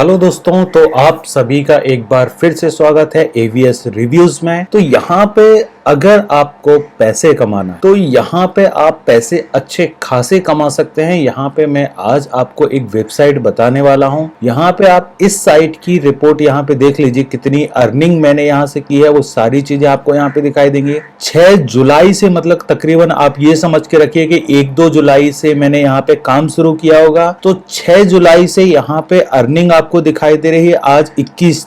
Hello दोस्तों, तो आप सभी का एक बार फिर से स्वागत है एवीएस रिव्यूज में। तो यहाँ पे अगर आपको पैसे कमाना, तो यहाँ पे आप पैसे अच्छे खासे कमा सकते हैं। यहाँ पे मैं आज आपको एक वेबसाइट बताने वाला हूँ। यहाँ पे आप इस साइट की रिपोर्ट यहाँ पे देख लीजिए, कितनी अर्निंग मैंने यहाँ से की है, वो सारी चीजें आपको यहाँ पे दिखाई देंगी। 6 जुलाई से, मतलब तकरीबन आप ये समझ के रखिए कि 1-2 जुलाई से मैंने यहाँ पे काम शुरू किया होगा। तो 6 जुलाई से यहाँ पे अर्निंग आपको दिखाई दे रही है। आज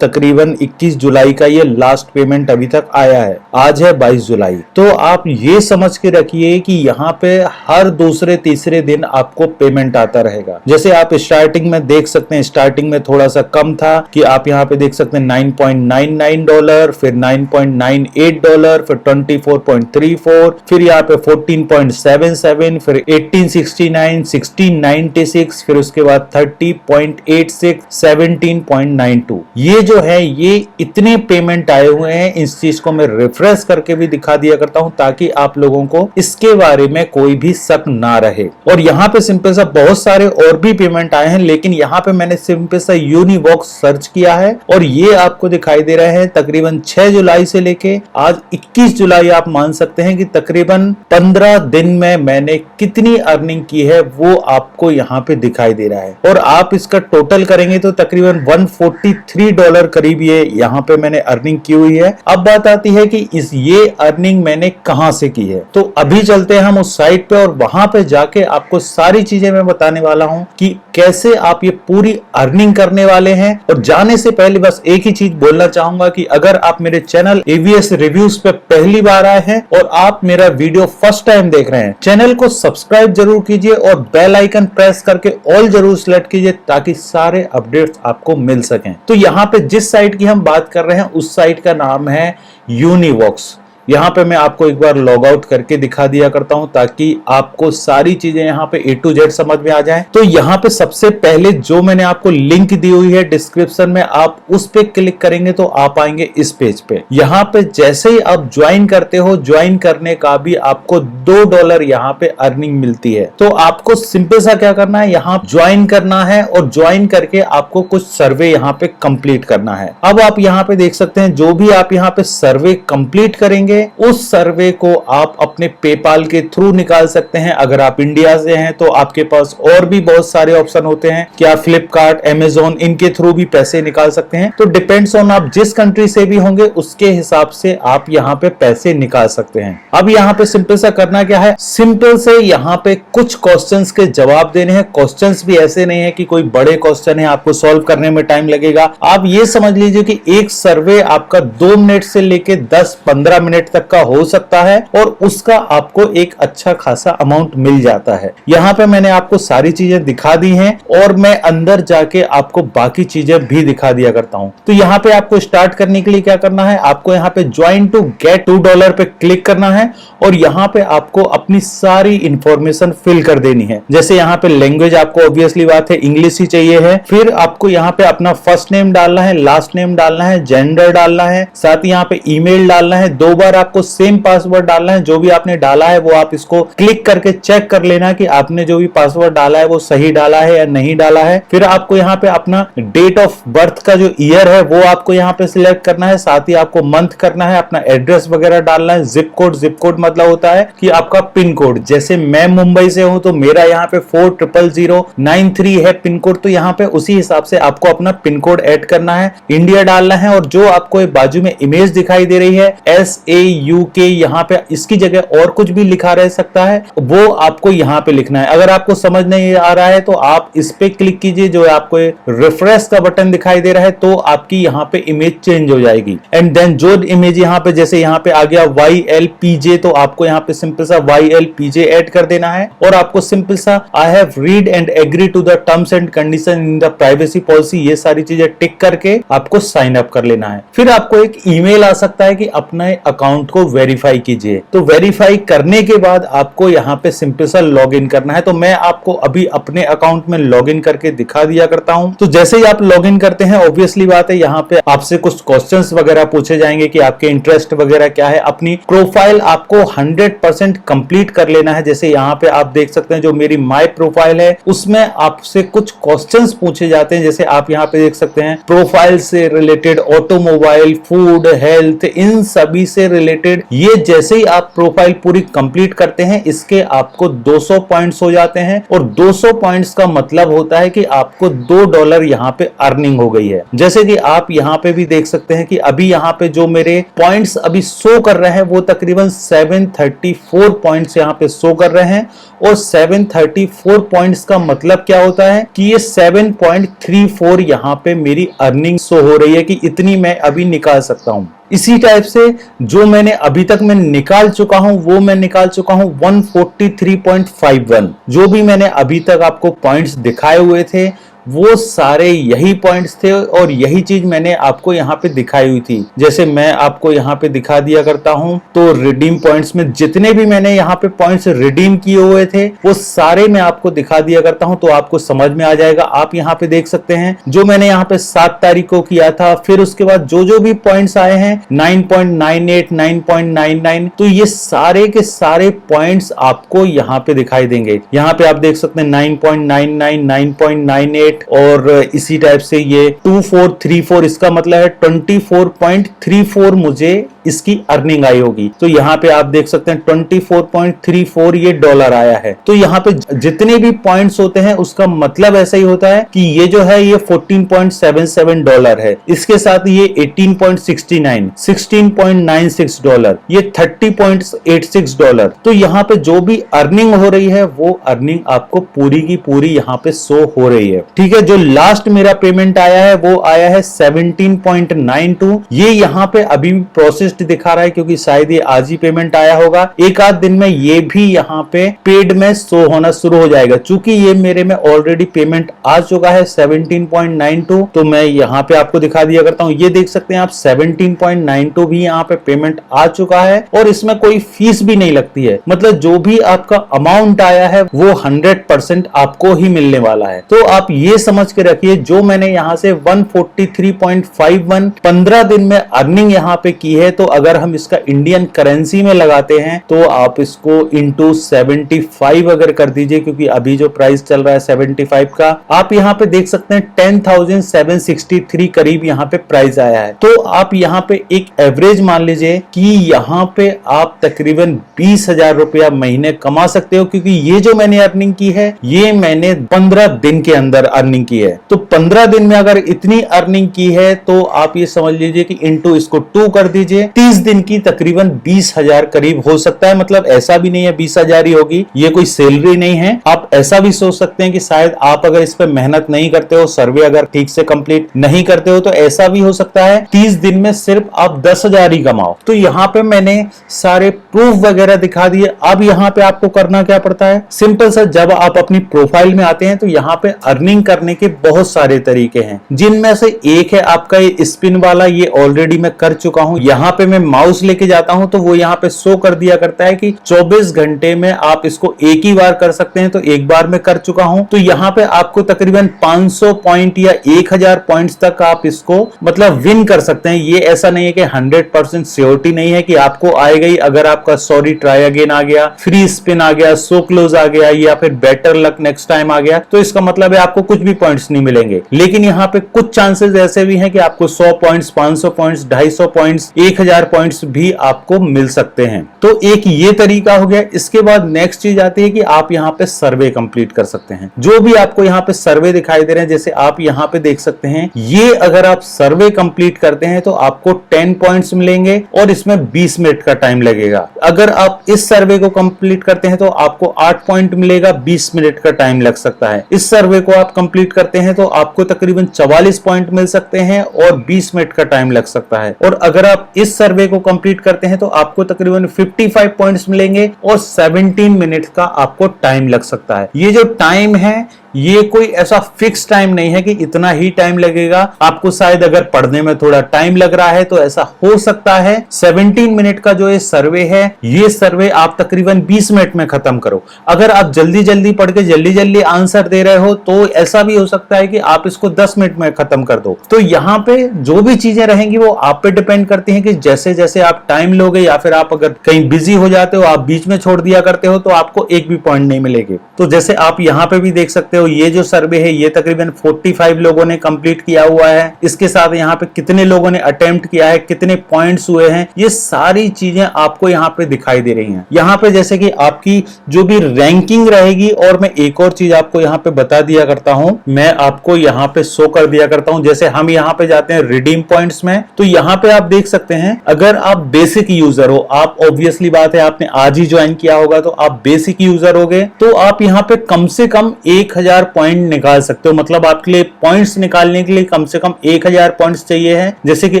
तकरीबन 21 जुलाई का ये लास्ट पेमेंट अभी तक आया है। आज है 22 जुलाई। तो आप ये समझ के रखिए कि यहाँ पे हर दूसरे तीसरे दिन आपको पेमेंट आता रहेगा। जैसे आप स्टार्टिंग में देख सकते हैं, स्टार्टिंग में थोड़ा सा कम था कि आप यहाँ पे देख सकते हैं $9.99, फिर $9.98, फिर $24.34, फिर यहाँ पे 14.77, फिर 1869, 1696, फिर उसके बाद 30.86, 17.92। ये जो है, ये इतने पेमेंट आए हुए हैं। इस चीज को मैं रिफ्रेश करके भी दिखा दिया करता हूं ताकि आप लोगों को इसके बारे में कोई भी शक ना रहे। और यहाँ पे सिंपल सा बहुत सारे और भी पेमेंट आए हैं, लेकिन यहाँ पे मैंने सिंपल सा यूनिवॉक्स सर्च किया है और ये आपको दिखाई दे रहे हैं। तकरीबन 6 जुलाई से लेके आज 21 जुलाई आप मान सकते हैं कि तकरीबन 15 दिन में मैंने कितनी अर्निंग की है वो आपको यहाँ पे दिखाई दे रहा है। और आप इसका टोटल करेंगे तो तकरीबन $143 करीब ये यहाँ पे मैंने अर्निंग की हुई है। अब बात आती है कि ये अर्निंग मैंने कहां से की है। तो अभी चलते हैं हम उस साइट पे और वहां पे जाके आपको सारी चीजें मैं बताने वाला हूं कि कैसे आप ये पूरी अर्निंग करने वाले हैं। और जाने से पहले बस एक ही चीज बोलना चाहूंगा कि अगर आप मेरे चैनल एवीएस रिव्यूज पे पहली बार आए हैं और आप मेरा वीडियो फर्स्ट टाइम देख रहे हैं, चैनल को सब्सक्राइब जरूर कीजिए और बेल आइकन प्रेस करके ऑल जरूर सिलेक्ट कीजिए ताकि सारे अपडेट्स आपको मिल सकें। तो यहाँ पे जिस साइट की हम बात कर रहे हैं उस साइट का नाम है यूनिवॉक्स। यहाँ पे मैं आपको एक बार लॉग आउट करके दिखा दिया करता हूं ताकि आपको सारी चीजें यहाँ पे A to Z समझ में आ जाए। तो यहाँ पे सबसे पहले जो मैंने आपको लिंक दी हुई है डिस्क्रिप्शन में, आप उस पे क्लिक करेंगे तो आप आएंगे इस पेज पे। यहाँ पे जैसे ही आप ज्वाइन करते हो, ज्वाइन करने का भी आपको $2 यहाँ पे अर्निंग मिलती है। तो आपको सिंपल सा क्या करना है, यहाँ ज्वाइन करना है और ज्वाइन करके आपको कुछ सर्वे यहाँ पे कंप्लीट करना है। अब आप यहाँ पे देख सकते हैं, जो भी आप यहाँ पे सर्वे कंप्लीट करेंगे उस सर्वे को आप अपने पेपाल के थ्रू निकाल सकते हैं। अगर आप इंडिया से हैं तो आपके पास और भी बहुत सारे ऑप्शन होते हैं कि आप फ्लिपकार्ट, अमेजोन, इनके थ्रू भी पैसे निकाल सकते हैं। तो डिपेंड्स ऑन आप जिस कंट्री से भी होंगे उसके हिसाब से आप यहाँ पे पैसे निकाल सकते हैं। अब यहाँ पे सिंपल सा करना क्या है, सिंपल से यहाँ पे कुछ क्वेश्चंस के जवाब देने हैं। क्वेश्चंस भी ऐसे नहीं है कि कोई बड़े क्वेश्चन है आपको सॉल्व करने में टाइम लगेगा। आप ये समझ लीजिए कि एक सर्वे आपका 2 मिनट से लेके 10-15 मिनट तक का हो सकता है और उसका आपको एक अच्छा खासा अमाउंट मिल जाता है। यहाँ पे मैंने आपको सारी चीजें दिखा दी हैं और मैं अंदर जाके आपको बाकी चीजें भी दिखा दिया करता हूँ। तो यहाँ पे आपको स्टार्ट करने के लिए क्या करना है, आपको यहाँ पे ज्वाइन टू गेट $2 पे क्लिक करना है और यहाँ पे आपको अपनी सारी इंफॉर्मेशन फिल कर देनी है। जैसे यहाँ पे लैंग्वेज आपको ऑब्वियसली बात है इंग्लिश ही चाहिए है। फिर आपको यहाँ पे अपना फर्स्ट नेम डालना है, लास्ट नेम डालना है, जेंडर डालना है, साथ ही यहाँ पे ईमेल डालना है। 2 बार आपको सेम पासवर्ड डालना है। जो भी आपने डाला है वो आप इसको क्लिक करके चेक कर लेना कि आपने जो भी पासवर्ड डाला है वो सही डाला है या नहीं डाला है। फिर आपको यहाँ पे अपना डेट ऑफ बर्थ का जो ईयर है वो आपको यहाँ पे सिलेक्ट करना है। साथ ही आपको मंथ करना है, अपना एड्रेस वगैरह डालना है। जिप कोड मतलब होता है कि आपका पिन कोड। जैसे मैं मुंबई से हूं तो मेरा यहाँ पे 400093 है पिन कोड, तो यहाँ पे उसी हिसाब से आपको अपना पिन कोड ऐड करना है, इंडिया डालना है। और जो आपको बाजू में इमेज दिखाई दे रही है SAUK, यहाँ पे इसकी जगह और कुछ भी लिखा रह सकता है, वो आपको यहाँ पे लिखना है। अगर आपको समझ नहीं आ रहा है तो आप इस पे क्लिक कीजिए, जो आपको रिफ्रेश का बटन दिखाई दे रहा है, तो आपकी यहाँ पे इमेज चेंज हो जाएगी। एंड देन जो इमेज यहाँ पे, जैसे यहाँ पे आ गया YLPJ, तो आपको यहाँ पे सिंपल सा YLPJ ऐड कर देना है और आपको सिंपल सा I have read and agree to the terms and condition in the privacy policy, ये सारी चीजें टिक करके आपको साइन अप कर लेना है। फिर आपको एक ईमेल आ सकता है कि अपने अकाउंट अकाउंट को वेरीफाई कीजिए। तो वेरीफाई करने के बाद आपको यहाँ पे सिंपल सा लॉग इन करना है। तो मैं आपको अभी अपने अकाउंट में लॉग इन करके दिखा दिया करता हूं। तो जैसे ही आप लॉग इन करते हैं, ऑब्वियसली बात है यहाँ पे आपसे कुछ क्वेश्चंस वगैरह पूछे जाएंगे कि आपके इंटरेस्ट वगैरह क्या है। अपनी प्रोफाइल आपको 100% कंप्लीट कर लेना है। जैसे यहाँ पे आप देख सकते हैं जो मेरी माई प्रोफाइल है उसमें आपसे कुछ क्वेश्चंस पूछे जाते हैं। जैसे आप यहाँ पे देख सकते हैं प्रोफाइल से रिलेटेड, ऑटोमोबाइल, फूड, हेल्थ, इन सभी से रिलेटेड। ये जैसे ही आप प्रोफाइल पूरी कंप्लीट करते हैं इसके आपको 200 पॉइंट्स हो जाते हैं और 200 पॉइंट्स का मतलब होता है कि आपको $2 यहाँ पे अर्निंग हो गई है। जैसे कि आप यहाँ पे भी देख सकते हैं कि अभी यहाँ पे जो मेरे पॉइंट्स अभी शो कर रहे हैं वो तकरीबन 734 पॉइंट्स यहाँ पे शो कर रहे हैं। और 734 पॉइंट्स का मतलब क्या होता है कि ये 7.34 यहाँ पे मेरी अर्निंग शो हो रही है कि इतनी मैं अभी निकाल सकता हूं। इसी टाइप से जो मैंने अभी तक मैं निकाल चुका हूं वो मैं निकाल चुका हूं 143.51। जो भी मैंने अभी तक आपको पॉइंट्स दिखाए हुए थे वो सारे यही पॉइंट्स थे और यही चीज मैंने आपको यहाँ पे दिखाई हुई थी। जैसे मैं आपको यहाँ पे दिखा दिया करता हूँ तो रिडीम पॉइंट्स में जितने भी मैंने यहाँ पे पॉइंट्स रिडीम किए हुए थे वो सारे मैं आपको दिखा दिया करता हूँ, तो आपको समझ में आ जाएगा। आप यहाँ पे देख सकते हैं जो मैंने यहाँ पे 7 तारीख को किया था, फिर उसके बाद जो भी पॉइंट्स आए हैं 9.98, 9.99, तो ये सारे के सारे पॉइंट्स आपको यहाँ पे दिखाई देंगे। यहाँ पे आप देख सकते हैं 9.99, 9.98 और इसी टाइप से ये 2434, इसका मतलब है 24.34 मुझे इसकी अर्निंग आई होगी। तो यहाँ पे आप देख सकते हैं 24.34 ये डॉलर आया है। तो यहाँ पे जितने भी पॉइंट्स होते हैं उसका मतलब ऐसा ही होता है कि ये जो है ये 14.77 डॉलर है, इसके साथ ये 18.69, 16.96 डॉलर, ये 30.86 डॉलर। तो यहाँ पे जो भी अर्निंग हो रही है वो अर्निंग आपको पूरी की पूरी यहाँ पे शो हो रही है। ठीक है, जो लास्ट मेरा पेमेंट आया है वो आया है 17.92। ये यहाँ पे अभी भी प्रोसेस्ड दिखा रहा है क्योंकि शायद ये आज ही पेमेंट आया होगा। एक आध दिन में ये भी यहाँ पे पेड में शो होना शुरू हो जाएगा। चूंकि ये मेरे में ऑलरेडी पेमेंट आ चुका है 17.92, तो मैं यहाँ पे आपको दिखा दिया करता हूँ। ये देख सकते हैं आप 17.92 भी यहाँ पे पेमेंट आ चुका है और इसमें कोई फीस भी नहीं लगती है। मतलब जो भी आपका अमाउंट आया है वो 100% आपको ही मिलने वाला है। तो आप ये समझ के रखिए जो मैंने यहाँ से 143.51 15 दिन में अर्निंग यहाँ पे की है, तो अगर हम इसका इंडियन करेंसी में लगाते हैं तो आप इसको इंटू 75 अगर कर दीजिए, क्योंकि अभी जो प्राइस चल रहा है 75 का, आप यहाँ पे देख सकते हैं 10,763 करीब यहाँ पे प्राइस आया है। तो आप यहाँ पे एक एवरेज मान लीजिए कि यहाँ पे आप तकरीबन 20,000 रुपया महीने कमा सकते हो, क्योंकि ये जो मैंने अर्निंग की है ये मैंने 15 दिन के अंदर अर्निंग की है। तो 15 दिन में अगर इतनी अर्निंग की है तो आप ये समझ लीजिए कि इंटू इसको 2 कर दीजिए, 30 दिन की तकरीबन 20,000 करीब हो सकता है। मतलब ऐसा भी नहीं है 20,000 ही होगी, ये कोई सैलरी नहीं है। आप ऐसा भी सोच सकते हैं कि शायद आप अगर इस पे मेहनत नहीं करते हो, सर्वे अगर ठीक से कंप्लीट नहीं करते हो, तो ऐसा भी हो सकता है 30 दिन में सिर्फ आप 10,000 ही कमाओ। तो यहाँ पे मैंने सारे प्रूफ वगैरह दिखा दिए। अब यहाँ पे आपको करना क्या पड़ता है, सिंपल सा, जब आप अपनी प्रोफाइल में आते हैं तो यहाँ पे अर्निंग करने के बहुत सारे तरीके हैं, जिनमें से एक है आपका ये स्पिन वाला। ये ऑलरेडी मैं कर चुका हूं। यहाँ पे मैं माउस लेके जाता हूं तो वो यहाँ पे शो कर दिया करता है कि 24 घंटे में आप इसको एक ही बार कर सकते हैं। तो एक बार मैं कर चुका हूं। तो यहाँ पे आपको तकरीबन 500 पॉइंट या 1000 पॉइंट्स तक आप इसको मतलब विन कर सकते हैं। ये ऐसा नहीं है कि 100% श्योरिटी नहीं है कि आपको आएगा ही। अगर आपका सॉरी ट्राई अगेन आ गया, फ्री स्पिन आ गया, सो क्लोज आ गया या फिर बेटर लक नेक्स्ट टाइम आ गया, तो इसका मतलब है आपको कुछ भी पॉइंट्स नहीं मिलेंगे। लेकिन यहाँ पे कुछ चांसेस ऐसे भी हैं कि आपको 100 पॉइंट्स, 500 पॉइंट्स, 250 पॉइंट्स, 1000 पॉइंट्स भी आपको मिल सकते हैं। तो एक ये तरीका हो गया। इसके बाद नेक्स्ट चीज आती है कि आप यहाँ पे सर्वे कंप्लीट कर सकते हैं। जो भी आपको यहाँ पे सर्वे दिखाई दे रहे हैं, जैसे आप यहाँ पे देख सकते हैं, ये अगर आप सर्वे कंप्लीट करते हैं तो आपको 10 पॉइंट्स मिलेंगे और इसमें 20 मिनट का टाइम लगेगा। अगर आप इस सर्वे को कंप्लीट करते हैं तो आपको 8 पॉइंट मिलेगा, 20 मिनट का टाइम लग सकता है। इस सर्वे को आप कंप्लीट करते हैं तो आपको तकरीबन 44 पॉइंट मिल सकते हैं और 20 मिनट का टाइम लग सकता है। और अगर आप इस सर्वे को कंप्लीट करते हैं तो आपको तकरीबन 55 पॉइंट्स मिलेंगे और 17 मिनट का आपको टाइम लग सकता है। ये जो टाइम है ये कोई ऐसा फिक्स टाइम नहीं है कि इतना ही टाइम लगेगा। आपको शायद अगर पढ़ने में थोड़ा टाइम लग रहा है तो ऐसा हो सकता है 17 मिनट का जो ये सर्वे है, ये सर्वे आप तकरीबन 20 मिनट में खत्म करो। अगर आप जल्दी जल्दी पढ़ के जल्दी जल्दी आंसर दे रहे हो तो ऐसा भी हो सकता है कि आप इसको 10 मिनट में खत्म कर दो। तो यहाँ पे जो भी चीजें रहेंगी वो आप पे डिपेंड करती हैं कि जैसे जैसे आप टाइम लोगे, या फिर आप अगर कहीं बिजी हो जाते हो, आप बीच में छोड़ दिया करते हो, तो आपको एक भी पॉइंट नहीं मिलेगी। तो जैसे आप यहाँ पे भी देख सकते हो, ये जो सर्वे है ये तकरीबन 45 लोगों ने कंप्लीट किया हुआ है। इसके साथ यहाँ पे कितने लोगों ने अटेम्प्ट किया है, कितने पॉइंट्स हुए हैं, ये सारी चीजें आपको यहाँ पे दिखाई दे रही हैं। यहाँ पे जैसे कि आपकी जो भी रैंकिंग रहेगी, और मैं एक और चीज आपको यहाँ पे बता दिया करता हूँ, मैं आपको यहाँ पे शो कर दिया करता हूँ। जैसे हम यहाँ पे जाते हैं रिडीम पॉइंट्स में, तो यहाँ पे आप देख सकते हैं अगर आप बेसिक यूजर हो, आप ऑब्वियसली बात है आपने आज ही ज्वाइन किया होगा तो आप बेसिक यूजर होगे, तो आप यहाँ पे कम से कम 1000 पॉइंट निकाल सकते हो। मतलब आपके लिए पॉइंट्स निकालने के लिए कम से कम 1000 पॉइंट्स चाहिए है। जैसे कि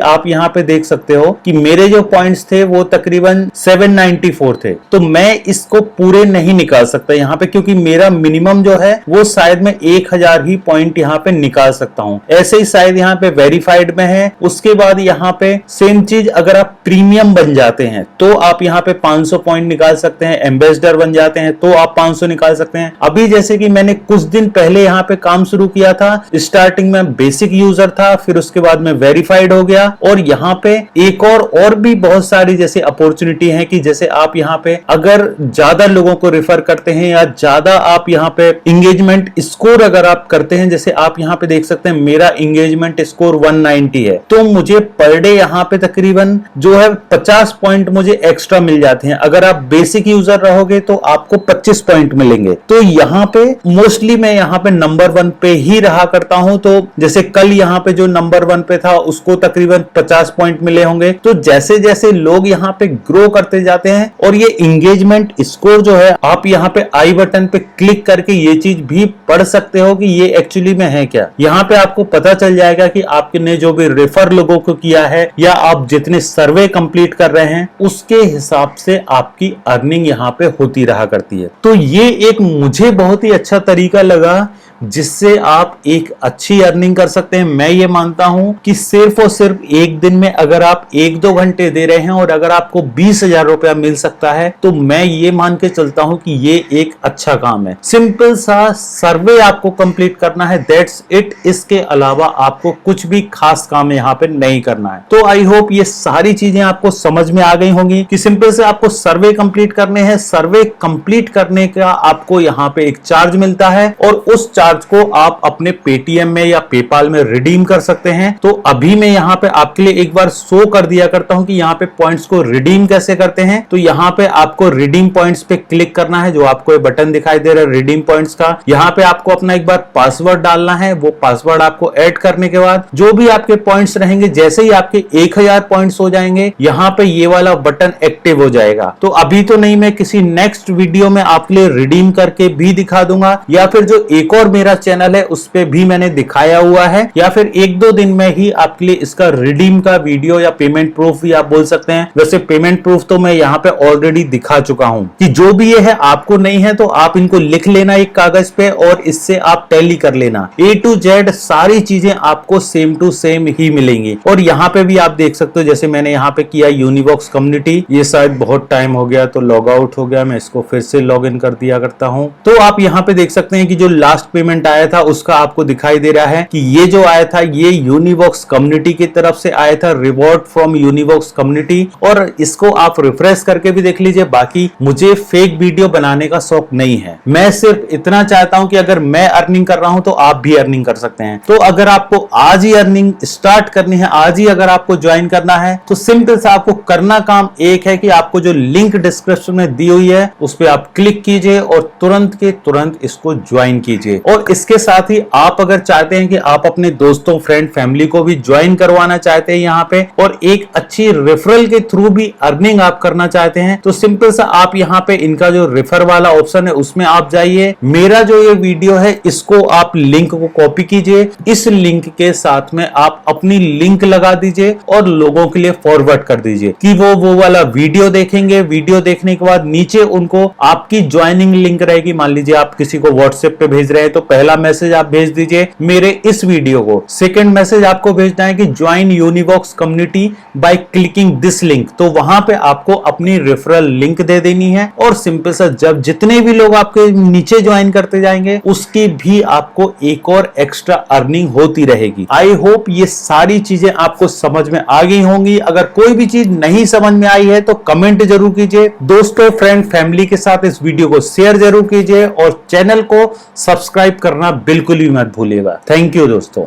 आप यहाँ पे देख सकते हो कि मेरे जो पॉइंट्स थे वो तकरीबन 794 थे, तो मैं इसको पूरे नहीं निकाल सकता यहाँ पे, क्योंकि मेरा मिनिमम जो है वो शायद मैं 1000 ही पॉइंट यहाँ पे निकाल सकता हूँ। ऐसे ही शायद यहाँ पे वेरीफाइड में है। उसके बाद यहाँ पे सेम चीज, अगर आप प्रीमियम बन जाते हैं तो आप यहाँ पे 500 पॉइंट निकाल सकते हैं, एम्बेसडर बन जाते हैं तो आप 500 निकाल सकते हैं। अभी जैसे कि मैंने कुछ दिन पहले यहाँ पे काम शुरू किया था, स्टार्टिंग में बेसिक यूजर था, फिर उसके बाद में वेरीफाइड हो गया, और यहाँ पे एक और भी बहुत सारी जैसे अपॉर्चुनिटी है कि जैसे आप यहाँ पे अगर ज्यादा लोगों को रेफर करते हैं या ज्यादा आप यहाँ पे इंगेजमेंट स्कोर अगर आप करते हैं, जैसे आप यहाँ पे देख सकते हैं मेरा इंगेजमेंट स्कोर 190 है, तो मुझे पर डे यहाँ पे तकरीबन जो है 50 पॉइंट मुझे एक्स्ट्रा मिल जाते हैं। अगर आप बेसिक यूजर रहोगे तो आपको 25 पॉइंट मिलेंगे। तो यहाँ पे मोस्टली मैं यहाँ पे नंबर 1 पे ही रहा करता हूं। तो जैसे कल यहाँ पे जो नंबर 1 पे था उसको तकरीबन 50 पॉइंट मिले होंगे। तो जैसे जैसे लोग यहाँ पे ग्रो करते जाते हैं, और ये इंगेजमेंट स्कोर जो है आप यहाँ पे आई बटन पे क्लिक करके ये चीज भी पढ़ सकते हो कि ये एक्चुअली में है क्या। यहाँ पे आपको पता चल जाएगा कि आपने जो भी रेफर लोगों को किया है या आप जितने सर्वे कंप्लीट कर रहे हैं उसके हिसाब से आपकी अर्निंग यहाँ पे होती रहा करती है। तो ये एक मुझे बहुत ही अच्छा तरीका लगा जिससे आप एक अच्छी अर्निंग कर सकते हैं। मैं ये मानता हूं कि सिर्फ और सिर्फ एक दिन में अगर आप 1-2 घंटे दे रहे हैं और अगर आपको 20,000 रुपया मिल सकता है, तो मैं ये मान के चलता हूं कि ये एक अच्छा काम है। सिंपल सा सर्वे आपको कंप्लीट करना है, दैट्स इट। इसके अलावा आपको कुछ भी खास काम यहाँ पे नहीं करना है। तो आई होप ये सारी चीजें आपको समझ में आ गई होंगी कि सिंपल से आपको सर्वे कंप्लीट करने हैं। सर्वे कंप्लीट करने का आपको यहाँ पे एक चार्ज मिलता है, और उस चार्ज को आप अपने पेटीएम में या पेपाल में रिडीम कर सकते हैं। तो अभी मैं यहाँ पे आपके लिए एक बार शो कर दिया करता हूं कि यहाँ पे पॉइंट्स को रिडीम कैसे करते हैं। तो यहाँ पे आपको रिडीम पॉइंट्स पे क्लिक करना है, जो आपको ये बटन दिखाई दे रहा है रिडीम पॉइंट्स का। यहाँ पे आपको अपना एक बार पासवर्ड डालना है। वो पासवर्ड आपको ऐड करने के बाद जो भी आपके पॉइंट्स रहेंगे, जैसे ही आपके 1000 पॉइंट्स हो जाएंगे, यहाँ पे ये वाला बटन एक्टिव हो जाएगा। तो अभी तो नहीं, मैं किसी नेक्स्ट वीडियो में आपके लिए रिडीम करके भी दिखा दूंगा, या फिर जो एक और मेरा चैनल है उस पे भी मैंने दिखाया हुआ है, या फिर 1-2 दिन में ही आपके लिए इसका रिडीम का वीडियो या पेमेंट प्रूफ भी आप बोल सकते हैं। वैसे पेमेंट प्रूफ तो मैं यहाँ पे ऑलरेडी दिखा चुका हूँ कि जो भी ये है आपको नहीं है तो आप इनको लिख लेना एक कागज पे, और इससे आप टैली कर लेना। A to Z सारी चीजें आपको सेम टू सेम ही मिलेंगी। और यहाँ पे भी आप देख सकते हो, जैसे मैंने यहाँ पे किया यूनिवॉक्स कम्युनिटी, ये शायद बहुत टाइम हो गया तो लॉग आउट हो गया, मैं इसको फिर से लॉग इन कर दिया करता हूँ। तो आप यहाँ पे देख सकते हैं कि जो लास्ट पेमेंट आया था उसका आपको दिखाई दे रहा है कि ये जो आया था ये यूनिवॉक्स कम्युनिटी की तरफ से आया था, रिवॉर्ड फ्रॉम यूनिवॉक्स कम्युनिटी। और इसको आप रिफ्रेश करके भी देख लीजिए। बाकी मुझे फेक वीडियो बनाने का शौक नहीं है, मैं सिर्फ इतना चाहता हूं कि अगर मैं अर्निंग कर रहा हूं तो आप भी अर्निंग कर सकते हैं। तो अगर आपको आज ही अर्निंग स्टार्ट करनी है, आज ही अगर आपको ज्वाइन करना है, तो सिंपल सा आपको करना काम एक है कि आपको जो लिंक डिस्क्रिप्शन में दी हुई है उस पर आप क्लिक कीजिए और तुरंत के तुरंत इसको ज्वाइन कीजिए। और इसके साथ ही आप अगर चाहते हैं कि आप अपने दोस्तों, फ्रेंड, फैमिली को भी ज्वाइन करवाना चाहते हैं यहाँ पे, और एक अच्छी रेफरल के थ्रू भी अर्निंग आप करना चाहते हैं, तो सिंपल सा आप यहाँ पे इनका जो रेफर वाला ऑप्शन है उसमें आप जाइए। मेरा जो ये वीडियो है इसको आप लिंक को कॉपी कीजिए, इस लिंक के साथ में आप अपनी लिंक लगा दीजिए और लोगों के लिए फॉरवर्ड कर दीजिए कि वो वाला वीडियो देखेंगे। वीडियो देखने के बाद नीचे उनको आपकी ज्वाइनिंग लिंक रहेगी। मान लीजिए आप किसी को व्हाट्सएप पे भेज रहे हैं तो पहला मैसेज आप भेज दीजिए मेरे इस वीडियो को। सेकंड मैसेज आपको भेजना है कि join Univox community by clicking this link, तो वहां पे आपको अपनी रेफरल लिंक दे देनी है और सिंपल सा जब जितने भी लोग आपके नीचे ज्वाइन करते जाएंगे उसकी भी आपको एक और एक्स्ट्रा अर्निंग होती रहेगी। आई होप ये सारी चीजें आपको समझ में आ गई होंगी। अगर कोई भी चीज नहीं समझ में आई है तो कमेंट जरूर कीजिए। दोस्तों, फ्रेंड, फैमिली के साथ इस वीडियो को शेयर जरूर कीजिए और चैनल को सब्सक्राइब करना बिल्कुल भी मत भूलिएगा। थैंक यू दोस्तों।